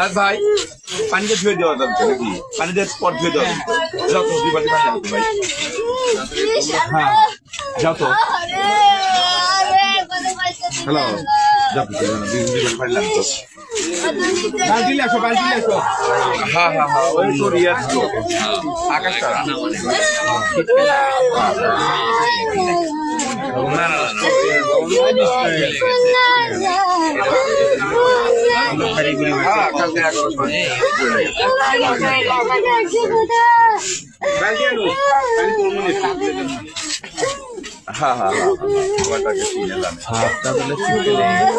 আর ভাই পানিতে ধুয়ে দেওয়া যাবে নাকি? পানিতে স্পট ধুয়ে দেওয়া যাও তো, 2 বালতি পানি লাগবে ভাই। হ্যাঁ যাও তো। হ্যালো যাও তো, 2 বালতি পানি লাগবে। বালতি আসো, বালতি আসো। হ্যাঁ হ্যাঁ হ্যাঁ, ওই তো রিয়াজ তো আকাশ তারা। না না হ্যাঁ হ্যাঁ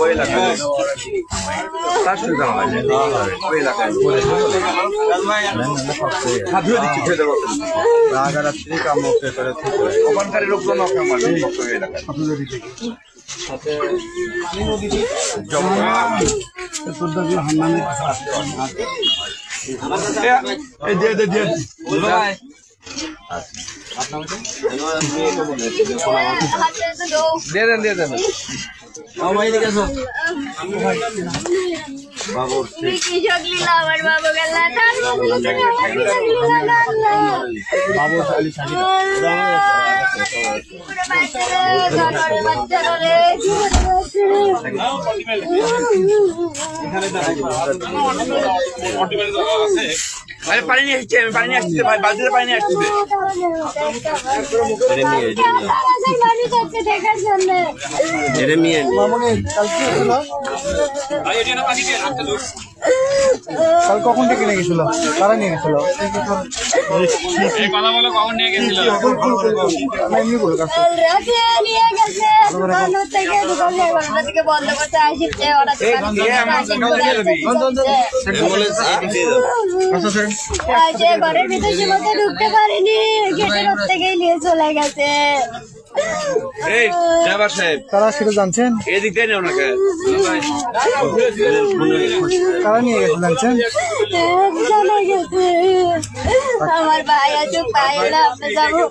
ওই এলাকায় তার সাথে জানা হয় ওই এলাকায় রাগারাত্রি কাম করে ওখানকারই লোকজন ওই এলাকায় দিয়ে দেন বাবু পানি নিয়ে আসছে, পানি নিয়ে আসছে ভাই, বালতিতে পানি নিয়ে আসছে। কাল কখন থেকে নিয়ে গেছিল? কারা নিয়ে গেছিল? কথা বলো, কখন নিয়ে গেছিল? এমনি বলে ঘরের ভিতরে ঢুকতে পারিনি, গেটের থেকেই নিয়ে চলে গেছে। তারা সেটা জানছেন? এদিক দিয়ে নেও না কারা নিয়ে গেছে জানছেন? জানা গেছে আমার ভাই আছে, পাই না আপনি যাবো।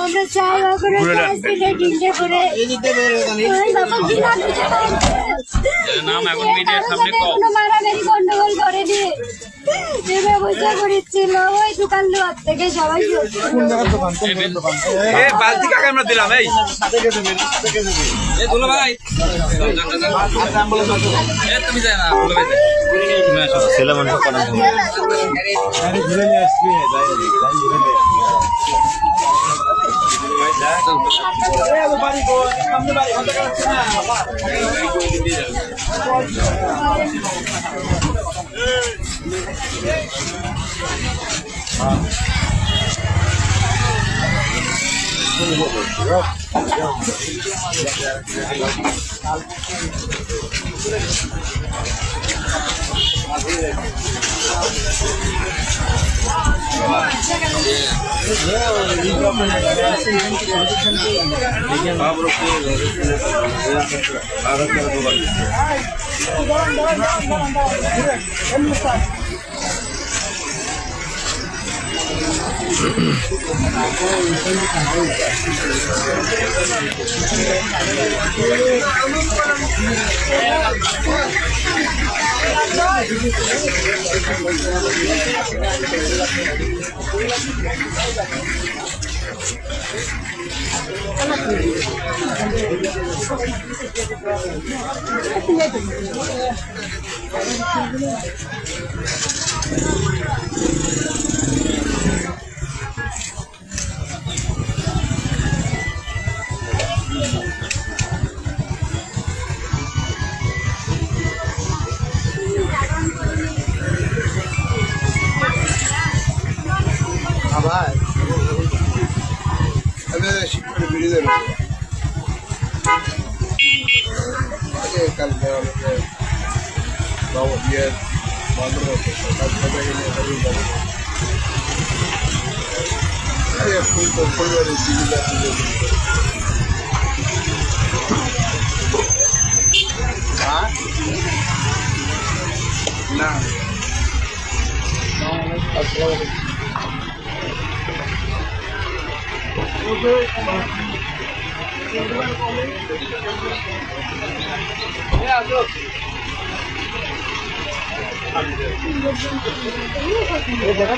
আমরা চাই করে মারামারি গন্ডগোল করেনি, ব্যবসা করেছিল ওই দোকান লোয়ার থেকে সবাই। কোন জায়গার দোকান? বালতি কাকে আমরা দিলাম? এই দুলো ভাই তুমি যাই না ছেলে মানুষ ঘুরে নিয়ে আসবি। দেখা